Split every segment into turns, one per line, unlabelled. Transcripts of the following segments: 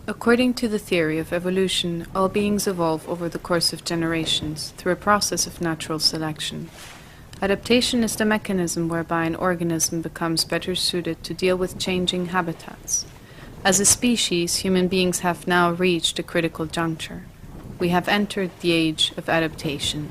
According to the theory of evolution, all beings evolve over the course of generations through a process of natural selection. Adaptation is the mechanism whereby an organism becomes better suited to deal with changing habitats. As a species, human beings have now reached a critical juncture. We have entered the age of adaptation.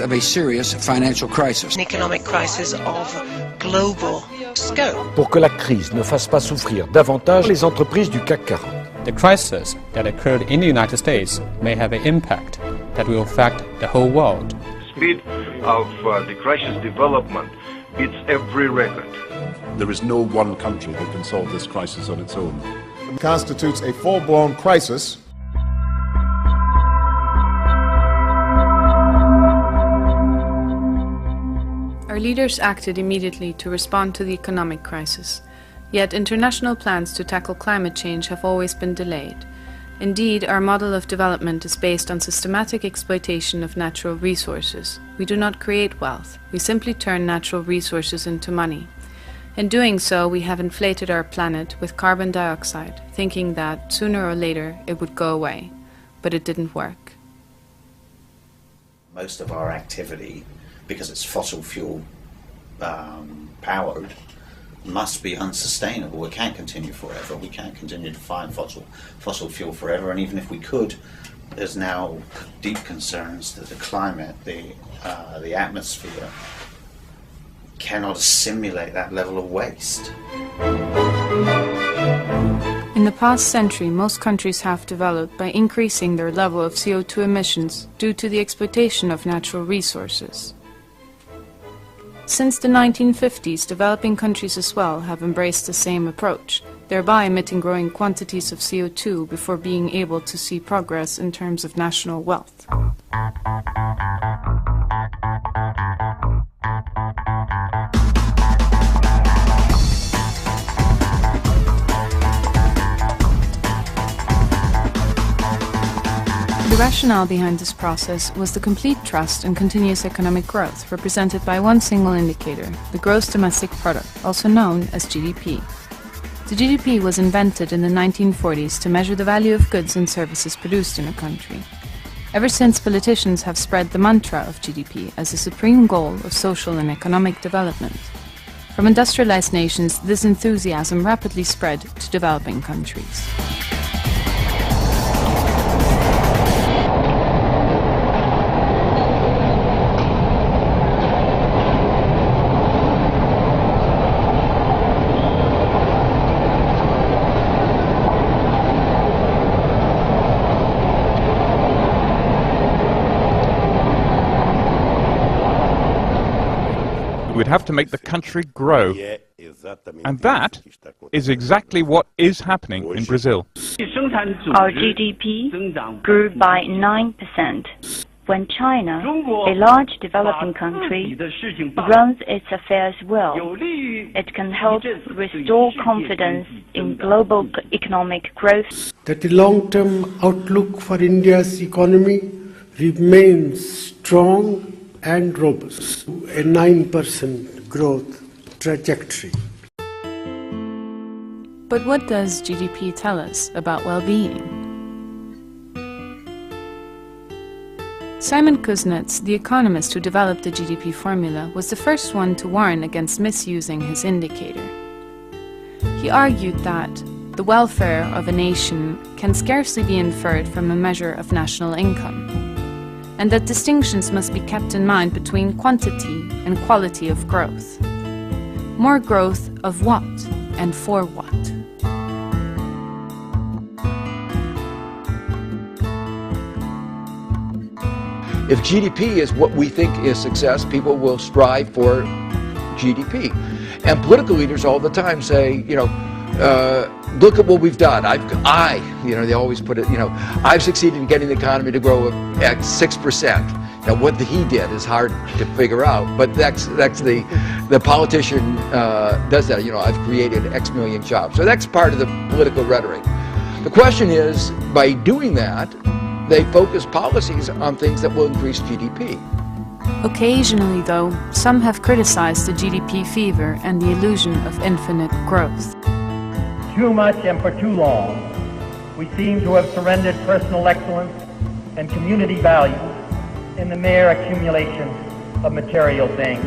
Of a serious financial crisis.
An economic crisis of global scope.
Pour que la crise ne fasse pas souffrir davantage les entreprises du CAC 40.
The crisis that occurred in the United States may have an impact that will affect the whole world.
The speed of the crisis development beats every record.
There is no one country that can solve this crisis on its own.
It constitutes a full-blown crisis.
Our leaders acted immediately to respond to the economic crisis, yet international plans to tackle climate change have always been delayed. Indeed, our model of development is based on systematic exploitation of natural resources. We do not create wealth, we simply turn natural resources into money. In doing so, we have inflated our planet with carbon dioxide, thinking that sooner or later it would go away. But it didn't work.
Most of our activity, because it's fossil fuel powered, must be unsustainable. It can't continue forever. We can't continue to find fossil fuel forever. And even if we could, there's now deep concerns that the climate, the atmosphere, cannot assimilate that level of waste.
In the past century, most countries have developed by increasing their level of CO2 emissions due to the exploitation of natural resources. Since the 1950s, developing countries as well have embraced the same approach, thereby emitting growing quantities of CO2 before being able to see progress in terms of national wealth. The rationale behind this process was the complete trust and continuous economic growth, represented by one single indicator, the gross domestic product, also known as GDP. The GDP was invented in the 1940s to measure the value of goods and services produced in a country. Ever since, politicians have spread the mantra of GDP as the supreme goal of social and economic development. From industrialized nations, this enthusiasm rapidly spread to developing countries.
We'd have to make the country grow. And that is exactly what is happening in Brazil.
Our GDP grew by 9%. When China, a large developing country, runs its affairs well, it can help restore confidence in global economic growth.
That the long-term outlook for India's economy remains strong and robust, a 9% growth trajectory.
But what does GDP tell us about well-being? Simon Kuznets, the economist who developed the GDP formula, was the first one to warn against misusing his indicator. He argued that the welfare of a nation can scarcely be inferred from a measure of national income, and that distinctions must be kept in mind between quantity and quality of growth. More growth of what and for what?
If GDP is what we think is success, people will strive for GDP. And political leaders all the time say, look at what we've done. They always put it, I've succeeded in getting the economy to grow at 6%. Now, what he did is hard to figure out, but that's the politician does that. I've created X million jobs. So that's part of the political rhetoric. The question is, by doing that, they focus policies on things that will increase GDP.
Occasionally, though, some have criticized the GDP fever and the illusion of infinite growth.
Too much and for too long, we seem to have surrendered personal excellence and community values in the mere accumulation of material things.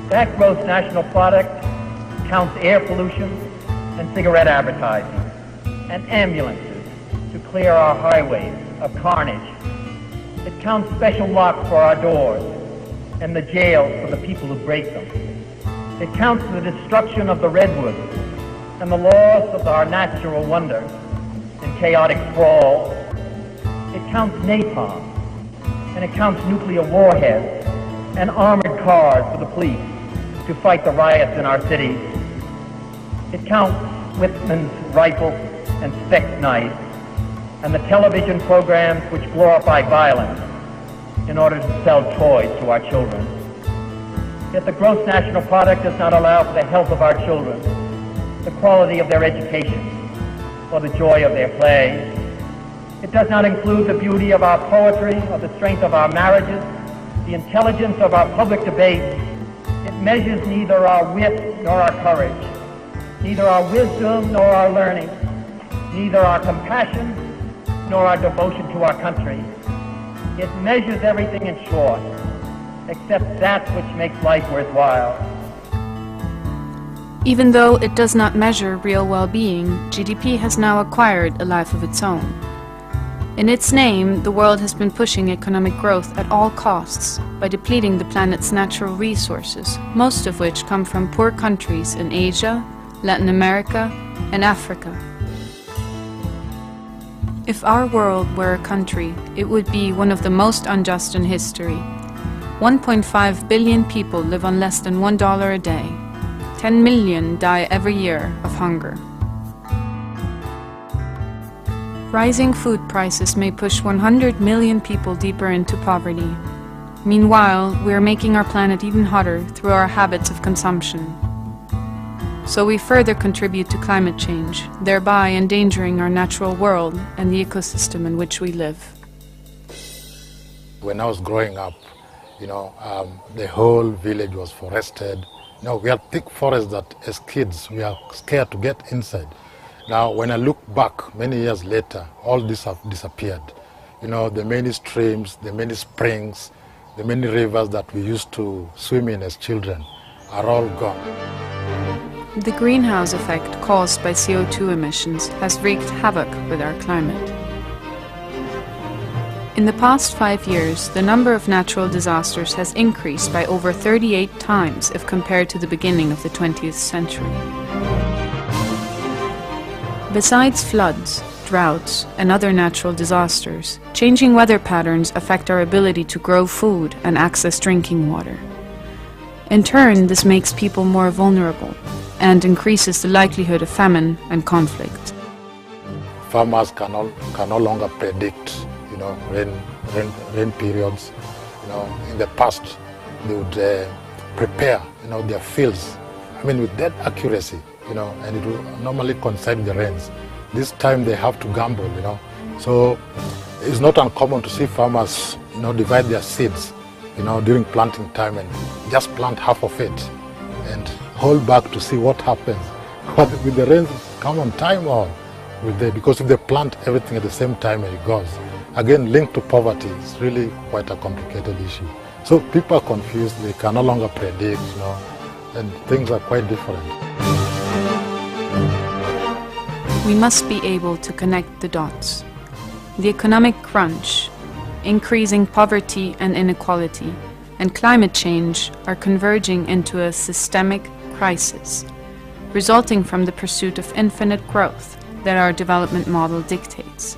That gross national product counts air pollution and cigarette advertising and ambulances to clear our highways of carnage. It counts special locks for our doors and the jails for the people who break them. It counts the destruction of the redwoods and the loss of our natural wonders in chaotic sprawl. It counts napalm, and it counts nuclear warheads and armored cars for the police to fight the riots in our cities. It counts Whitman's rifles and Speck's knives, and the television programs which glorify violence in order to sell toys to our children. Yet the gross national product does not allow for the health of our children, the quality of their education, or the joy of their play. It does not include the beauty of our poetry, or the strength of our marriages, the intelligence of our public debate. It measures neither our wit nor our courage, neither our wisdom nor our learning, neither our compassion nor our devotion to our country. It measures everything in short, except that which makes life worthwhile.
Even though it does not measure real well-being, GDP has now acquired a life of its own. In its name, the world has been pushing economic growth at all costs by depleting the planet's natural resources, most of which come from poor countries in Asia, Latin America, and Africa. If our world were a country, it would be one of the most unjust in history. 1.5 billion people live on less than $1 a day. 10 million die every year of hunger. Rising food prices may push 100 million people deeper into poverty. Meanwhile, we are making our planet even hotter through our habits of consumption. So we further contribute to climate change, thereby endangering our natural world and the ecosystem in which we live.
When I was growing up, the whole village was forested. We had thick forests that as kids we are scared to get inside. Now when I look back many years later, all this have disappeared. The many streams, the many springs, the many rivers that we used to swim in as children are all gone.
The greenhouse effect caused by CO2 emissions has wreaked havoc with our climate. In the past 5 years, the number of natural disasters has increased by over 38 times if compared to the beginning of the 20th century. Besides floods, droughts, and other natural disasters, changing weather patterns affect our ability to grow food and access drinking water. In turn, this makes people more vulnerable and increases the likelihood of famine and conflict.
Farmers can no longer predict, rain periods. In the past, they would prepare, their fields, with that accuracy, and it would normally coincide the rains. This time they have to gamble, So it's not uncommon to see farmers, divide their seeds, during planting time and just plant half of it and hold back to see what happens. But with the rains come on time or because if they plant everything at the same time and it goes, again linked to poverty, it's really quite a complicated issue. So people are confused, they can no longer predict, and things are quite different.
We must be able to connect the dots. The economic crunch, increasing poverty and inequality, and climate change are converging into a systemic crisis, resulting from the pursuit of infinite growth that our development model dictates.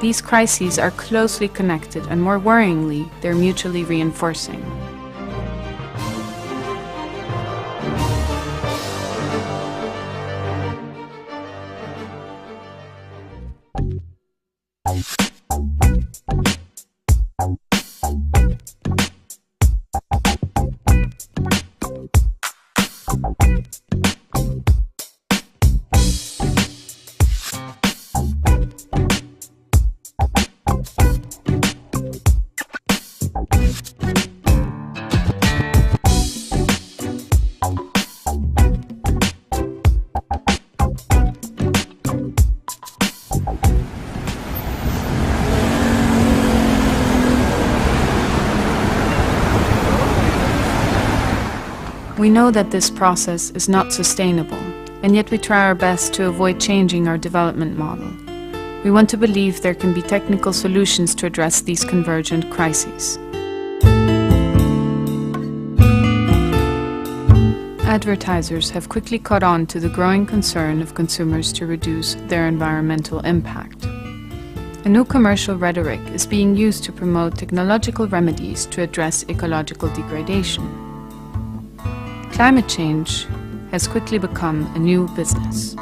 These crises are closely connected, and more worryingly, they're mutually reinforcing. We know that this process is not sustainable, and yet we try our best to avoid changing our development model. We want to believe there can be technical solutions to address these convergent crises. Advertisers have quickly caught on to the growing concern of consumers to reduce their environmental impact. A new commercial rhetoric is being used to promote technological remedies to address ecological degradation. Climate change has quickly become a new business.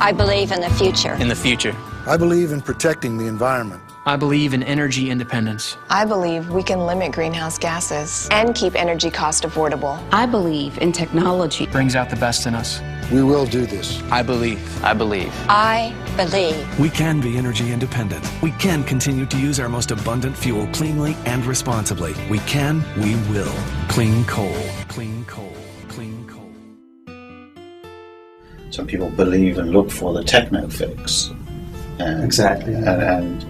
I believe in the future.
In the future.
I believe in protecting the environment.
I believe in energy independence.
I believe we can limit greenhouse gases and keep energy cost affordable.
I believe in technology.
Brings out the best in us.
We will do this.
I believe.
I believe. I believe.
We can be energy independent. We can continue to use our most abundant fuel cleanly and responsibly. We can, we will. Clean coal. Clean coal. Clean coal.
Some people believe and look for the techno fix.
Exactly.
And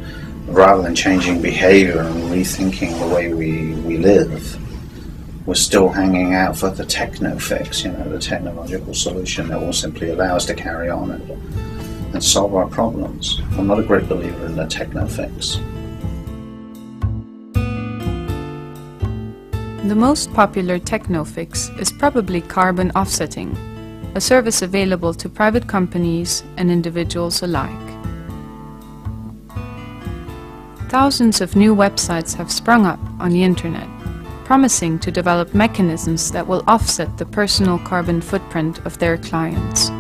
rather than changing behavior and rethinking the way we live, we're still hanging out for the techno fix, the technological solution that will simply allow us to carry on and solve our problems. I'm not a great believer in the techno fix.
The most popular techno fix is probably carbon offsetting, a service available to private companies and individuals alike. Thousands of new websites have sprung up on the internet, promising to develop mechanisms that will offset the personal carbon footprint of their clients.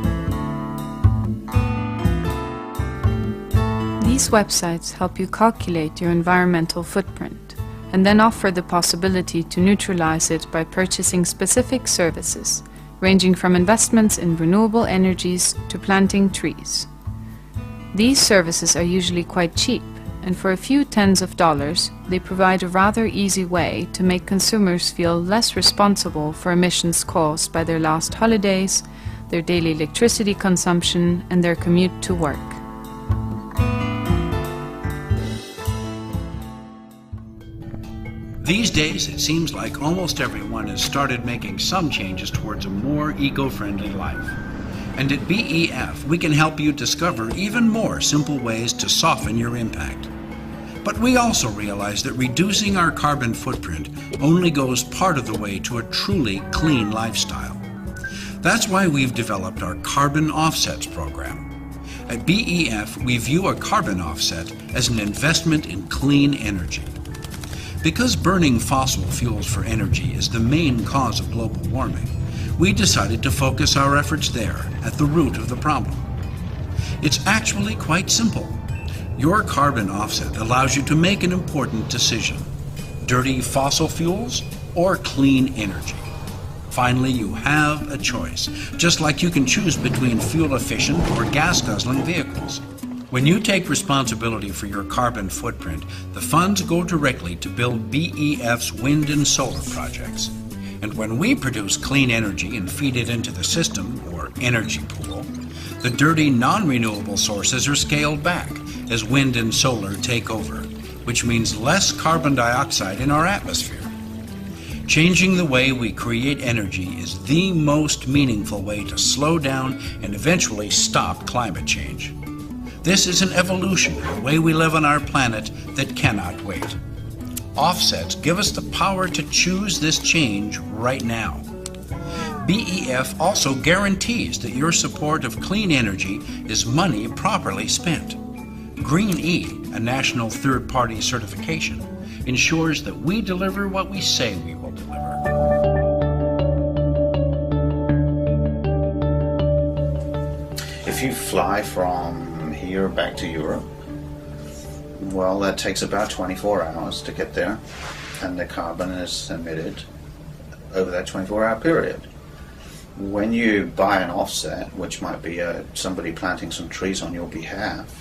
These websites help you calculate your environmental footprint and then offer the possibility to neutralize it by purchasing specific services, ranging from investments in renewable energies to planting trees. These services are usually quite cheap, and for a few tens of dollars, they provide a rather easy way to make consumers feel less responsible for emissions caused by their last holidays, their daily electricity consumption, and their commute to work.
These days, it seems like almost everyone has started making some changes towards a more eco-friendly life. And at BEF, we can help you discover even more simple ways to soften your impact. But we also realize that reducing our carbon footprint only goes part of the way to a truly clean lifestyle. That's why we've developed our Carbon Offsets program. At BEF, we view a carbon offset as an investment in clean energy. Because burning fossil fuels for energy is the main cause of global warming, we decided to focus our efforts there, at the root of the problem. It's actually quite simple. Your carbon offset allows you to make an important decision: dirty fossil fuels or clean energy. Finally, you have a choice, just like you can choose between fuel-efficient or gas-guzzling vehicles. When you take responsibility for your carbon footprint, the funds go directly to build BEF's wind and solar projects. And when we produce clean energy and feed it into the system, or energy pool, the dirty non-renewable sources are scaled back as wind and solar take over, which means less carbon dioxide in our atmosphere. Changing the way we create energy is the most meaningful way to slow down and eventually stop climate change. This is an evolution of the way we live on our planet that cannot wait. Offsets give us the power to choose this change right now. BEF also guarantees that your support of clean energy is money properly spent. Green E, a national third-party certification, ensures that we deliver what we say we will deliver.
If you fly from here back to Europe, well, that takes about 24 hours to get there, and the carbon is emitted over that 24-hour period. When you buy an offset, which might be somebody planting some trees on your behalf,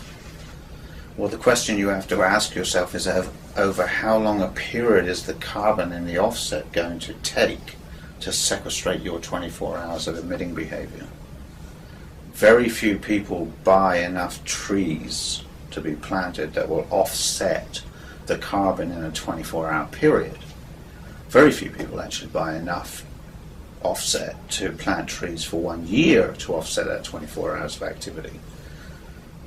well, the question you have to ask yourself is over how long a period is the carbon in the offset going to take to sequestrate your 24 hours of emitting behavior? Very few people buy enough trees to be planted that will offset the carbon in a 24-hour period. Very few people actually buy enough offset to plant trees for 1 year to offset that 24 hours of activity.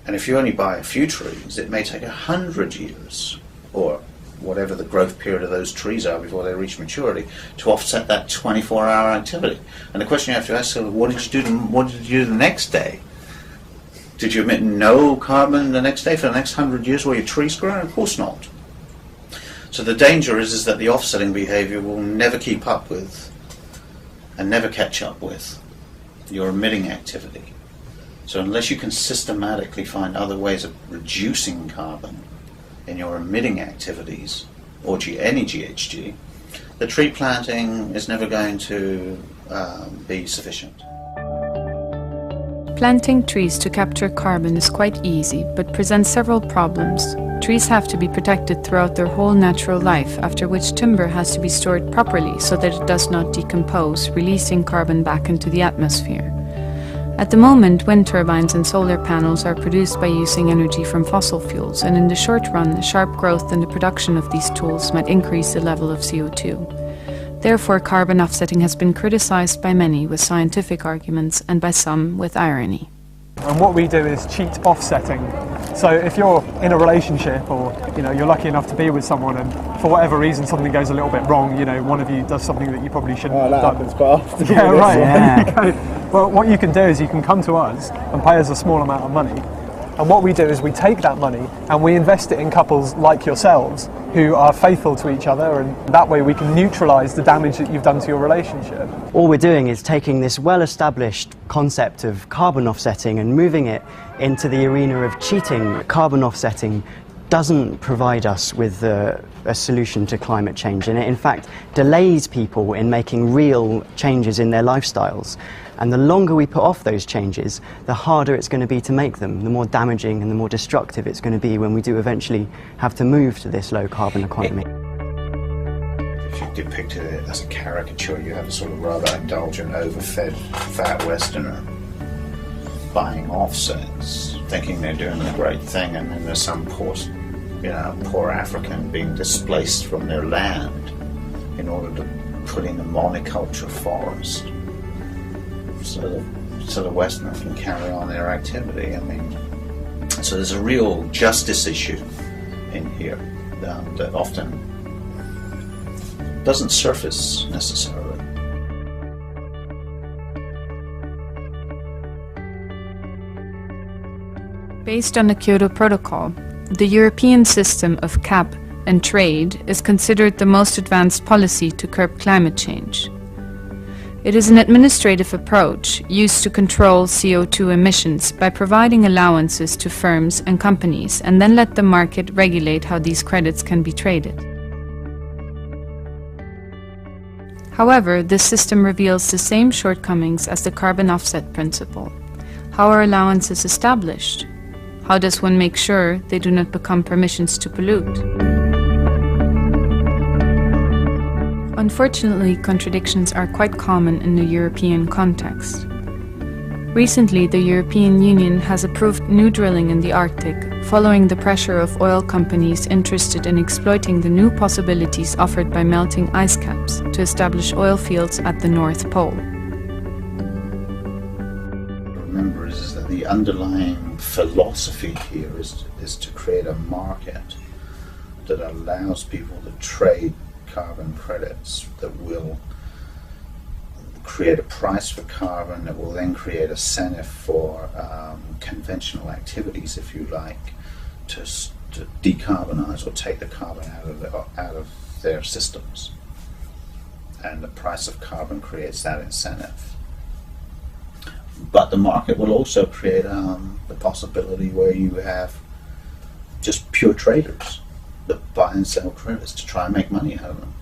And if you only buy a few trees, it may take 100 years, or whatever the growth period of those trees are before they reach maturity, to offset that 24-hour activity. And the question you have to ask is, what did you do the next day? Did you emit no carbon the next day for the next 100 years while your trees grow? Of course not. So the danger is that the offsetting behavior will never keep up with and never catch up with your emitting activity. So unless you can systematically find other ways of reducing carbon in your emitting activities, or any GHG, the tree planting is never going to be sufficient.
Planting trees to capture carbon is quite easy, but presents several problems. Trees have to be protected throughout their whole natural life, after which timber has to be stored properly so that it does not decompose, releasing carbon back into the atmosphere. At the moment, wind turbines and solar panels are produced by using energy from fossil fuels, and in the short run, the sharp growth in the production of these tools might increase the level of CO2. Therefore, carbon offsetting has been criticized by many with scientific arguments and by some with irony.
And what we do is cheat offsetting. So if you're in a relationship, or you're lucky enough to be with someone, and for whatever reason something goes a little bit wrong, one of you does something that you probably shouldn't have done.
That happens quite often.
Yeah, right. Yeah. Well, what you can do is you can come to us and pay us a small amount of money. And what we do is we take that money and we invest it in couples like yourselves who are faithful to each other, and that way we can neutralise the damage that you've done to your relationship.
All we're doing is taking this well-established concept of carbon offsetting and moving it into the arena of cheating. Carbon offsetting doesn't provide us with a solution to climate change, and it in fact delays people in making real changes in their lifestyles. And the longer we put off those changes, the harder it's going to be to make them, the more damaging and the more destructive it's going to be when we do eventually have to move to this low-carbon economy.
If you depicted it as a caricature, you have a sort of rather indulgent, overfed, fat Westerner buying offsets, thinking they're doing a great thing, and then there's some poor African being displaced from their land in order to put in a monoculture forest. So the Westerner can carry on their activity. So there's a real justice issue in here that often doesn't surface necessarily.
Based on the Kyoto Protocol, the European system of cap and trade is considered the most advanced policy to curb climate change. It is an administrative approach used to control CO2 emissions by providing allowances to firms and companies, and then let the market regulate how these credits can be traded. However, this system reveals the same shortcomings as the carbon offset principle. How are allowances established? How does one make sure they do not become permissions to pollute? Unfortunately, contradictions are quite common in the European context. Recently, the European Union has approved new drilling in the Arctic, following the pressure of oil companies interested in exploiting the new possibilities offered by melting ice caps to establish oil fields at the North Pole.
Remember, is that the underlying philosophy here is to create a market that allows people to trade carbon credits, that will create a price for carbon, that will then create a incentive for conventional activities, if you like, to decarbonize or take the carbon out of their systems. And the price of carbon creates that incentive. But the market will also create the possibility where you have just pure traders that buy and sell credits to try and make money out of them.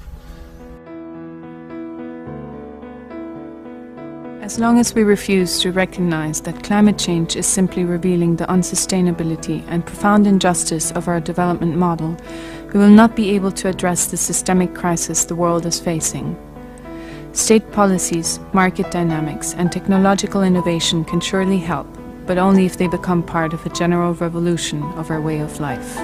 As long as we refuse to recognize that climate change is simply revealing the unsustainability and profound injustice of our development model, we will not be able to address the systemic crisis the world is facing. State policies, market dynamics, and technological innovation can surely help, but only if they become part of a general revolution of our way of life.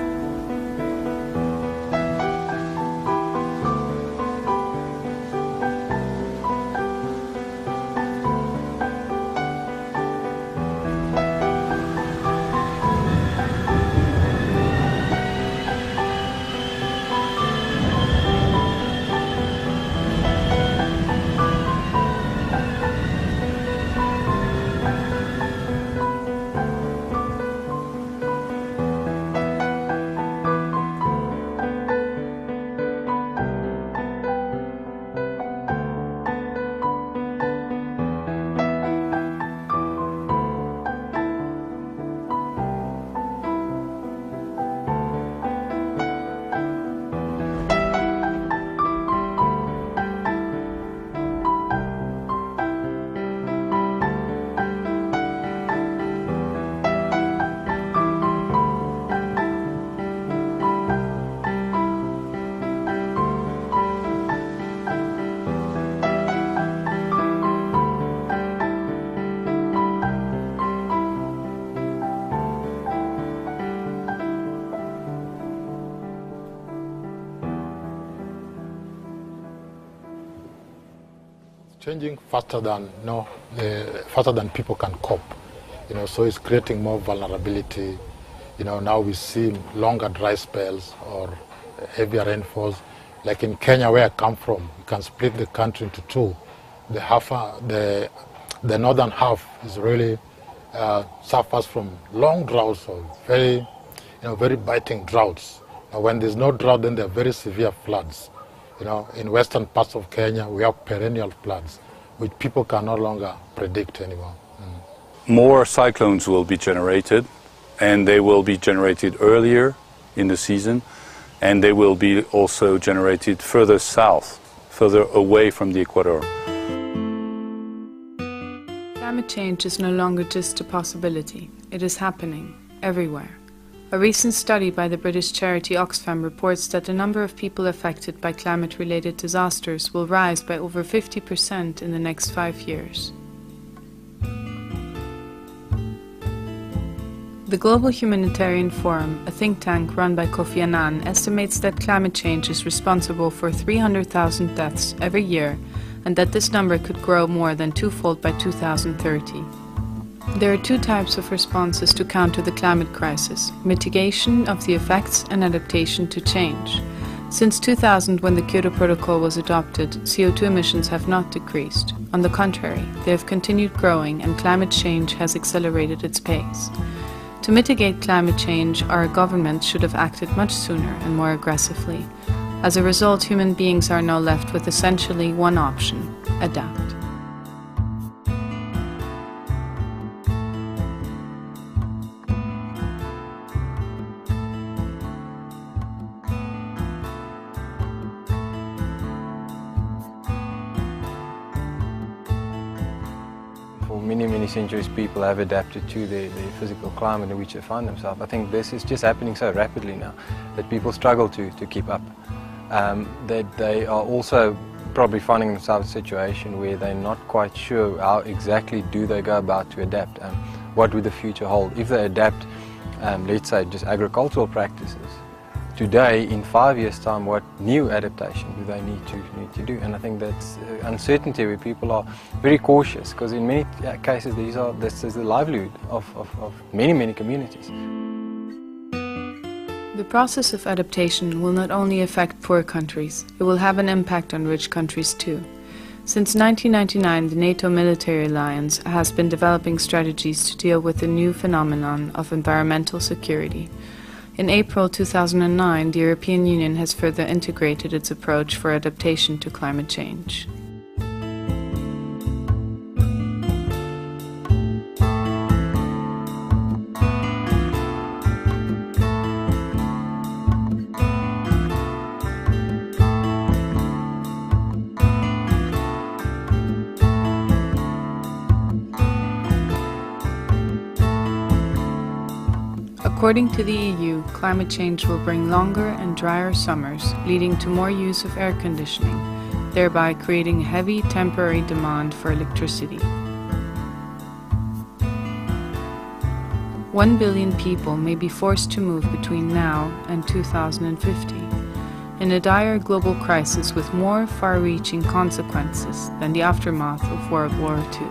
Changing faster than people can cope, so it's creating more vulnerability. Now we see longer dry spells or heavier rainfalls. Like in Kenya, where I come from, you can split the country into two. The northern half is really suffers from long droughts or very biting droughts. Now, when there's no drought, then there are very severe floods. In western parts of Kenya, we have perennial floods, which people can no longer predict anymore.
More cyclones will be generated, and they will be generated earlier in the season, and they will be also generated further south, further away from the equator.
Climate change is no longer just a possibility. It is happening everywhere. A recent study by the British charity Oxfam reports that the number of people affected by climate-related disasters will rise by over 50% in the next 5 years. The Global Humanitarian Forum, a think tank run by Kofi Annan, estimates that climate change is responsible for 300,000 deaths every year, and that this number could grow more than twofold by 2030. There are two types of responses to counter the climate crisis: mitigation of the effects and adaptation to change. Since 2000, when the Kyoto Protocol was adopted, CO2 emissions have not decreased. On the contrary, they have continued growing, and climate change has accelerated its pace. To mitigate climate change, our governments should have acted much sooner and more aggressively. As a result, human beings are now left with essentially one option: adapt.
Many centuries people have adapted to the physical climate in which they find themselves. I think this is just happening so rapidly now that people struggle to keep up. That they are also probably finding themselves in a situation where they're not quite sure how exactly do they go about to adapt. What would the future hold? If they adapt, let's say, just agricultural practices, today, in 5 years' time, what new adaptation do they need to do? And I think that's uncertainty where people are very cautious, because in many cases this is the livelihood of many communities.
The process of adaptation will not only affect poor countries, it will have an impact on rich countries too. Since 1999, the NATO military alliance has been developing strategies to deal with the new phenomenon of environmental security. In April 2009, the European Union has further integrated its approach for adaptation to climate change. According to the EU, climate change will bring longer and drier summers, leading to more use of air conditioning, thereby creating a heavy temporary demand for electricity. 1 billion people may be forced to move between now and 2050, in a dire global crisis with more far-reaching consequences than the aftermath of World War II.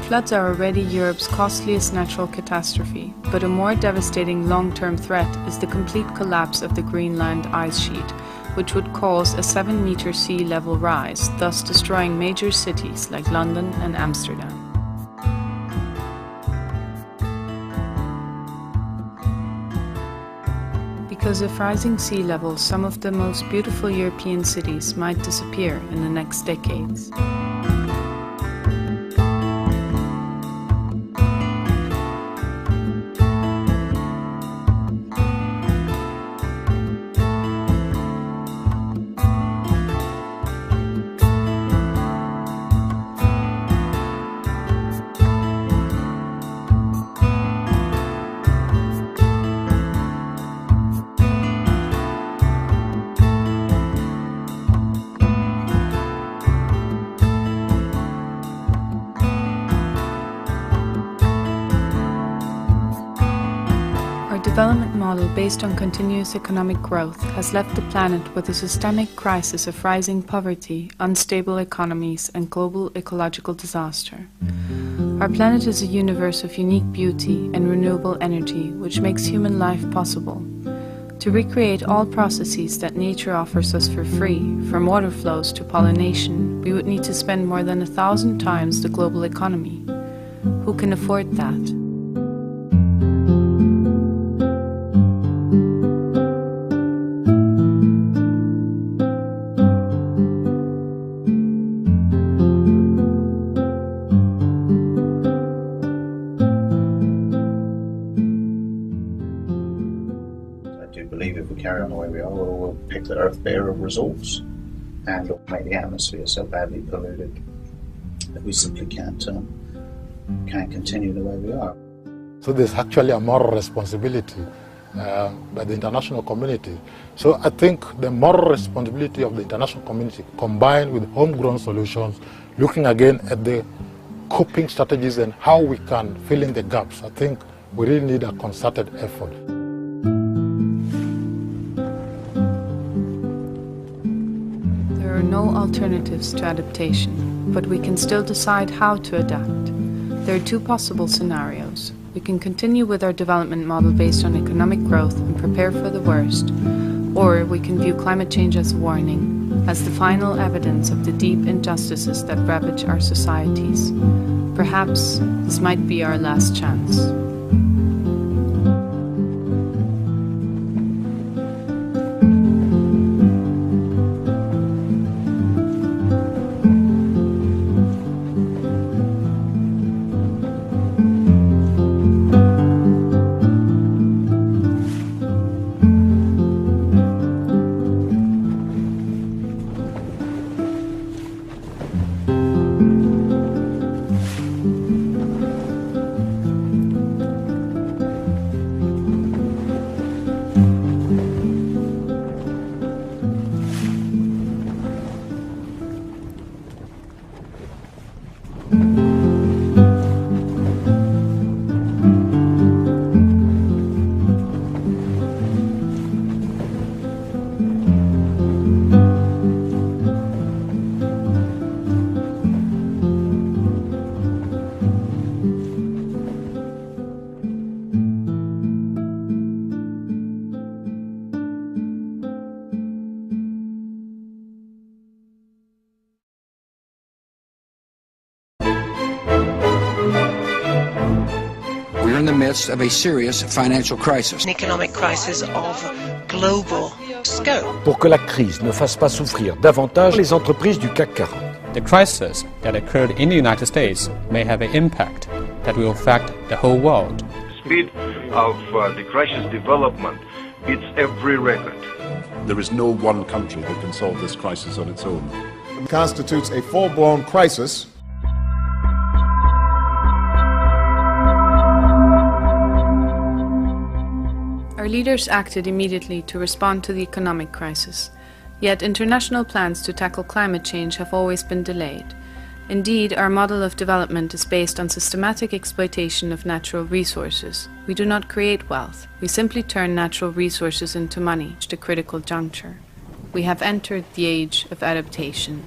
Floods are already Europe's costliest natural catastrophe, but a more devastating long-term threat is the complete collapse of the Greenland ice sheet, which would cause a 7-meter sea level rise, thus destroying major cities like London and Amsterdam. Because of rising sea levels, some of the most beautiful European cities might disappear in the next decades. Development model based on continuous economic growth has left the planet with a systemic crisis of rising poverty, unstable economies, and global ecological disaster. Our planet is a universe of unique beauty and renewable energy which makes human life possible. To recreate all processes that nature offers us for free, from water flows to pollination, we would need to spend more than 1,000 times the global economy. Who can afford that?
Carry on the way we are, we'll pick the earth bare of resource and make the atmosphere so badly polluted that we simply can't continue the way we are.
So there's actually a moral responsibility by the international community. So I think the moral responsibility of the international community combined with homegrown solutions, looking again at the coping strategies and how we can fill in the gaps, I think we really need a concerted effort.
There are no alternatives to adaptation, but we can still decide how to adapt. There are two possible scenarios. We can continue with our development model based on economic growth and prepare for the worst, or we can view climate change as a warning, as the final evidence of the deep injustices that ravage our societies. Perhaps this might be our last chance.
in the midst of a serious financial crisis.
An economic crisis of global scope.
Pour que la crise ne fasse pas souffrir davantage les entreprises du CAC 40.
The crisis that occurred in the United States may have an impact that will affect the whole world.
The speed of the crisis development beats every record.
There is no one country that can solve this crisis on its own. It constitutes a full-blown crisis.
Our leaders acted immediately to respond to the economic crisis, yet international plans to tackle climate change have always been delayed. Indeed, our model of development is based on systematic exploitation of natural resources. We do not create wealth, we simply turn natural resources into money at a critical juncture. We have entered the age of adaptation.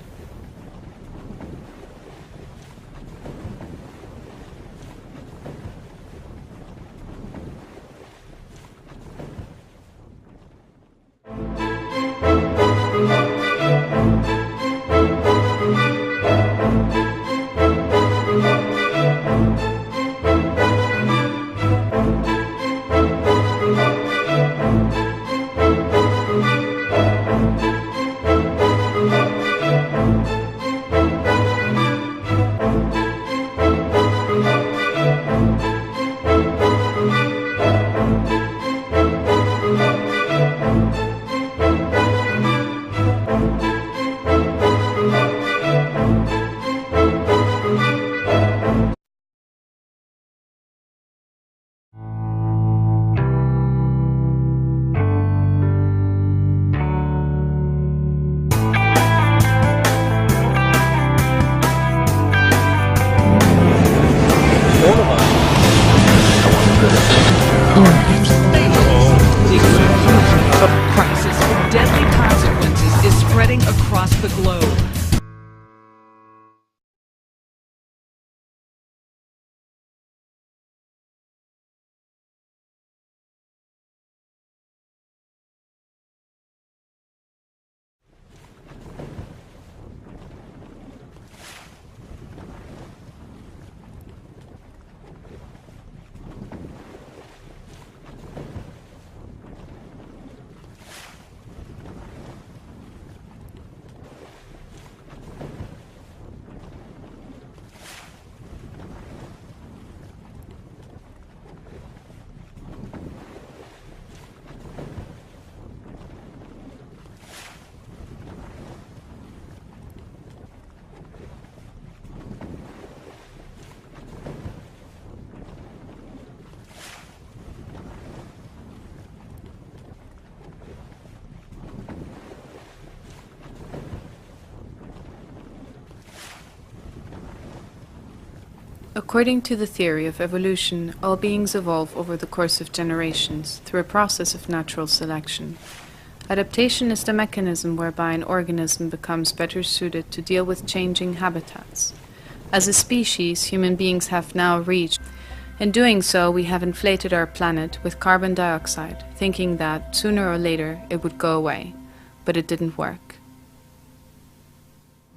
Across the globe. According to the theory of evolution, all beings evolve over the course of generations through a process of natural selection. Adaptation is the mechanism whereby an organism becomes better suited to deal with changing habitats. As a species, human beings have now reached. In doing so, we have inflated our planet with carbon dioxide, thinking that sooner or later it would go away. But it didn't work.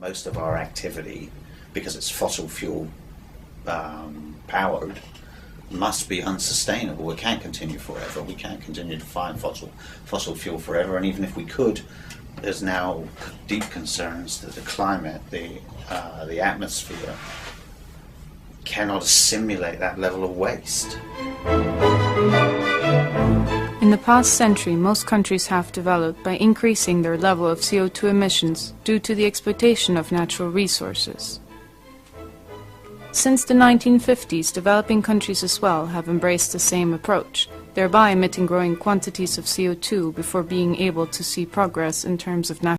Most of our activity, because it's fossil fuel powered, must be unsustainable. We can't continue forever. We can't continue to find fossil fuel forever. And even if we could, there's now deep concerns that the climate, the atmosphere, cannot assimilate that level of waste.
In the past century, most countries have developed by increasing their level of CO2 emissions due to the exploitation of natural resources. Since the 1950s, developing countries as well have embraced the same approach, thereby emitting growing quantities of CO2 before being able to see progress in terms of natural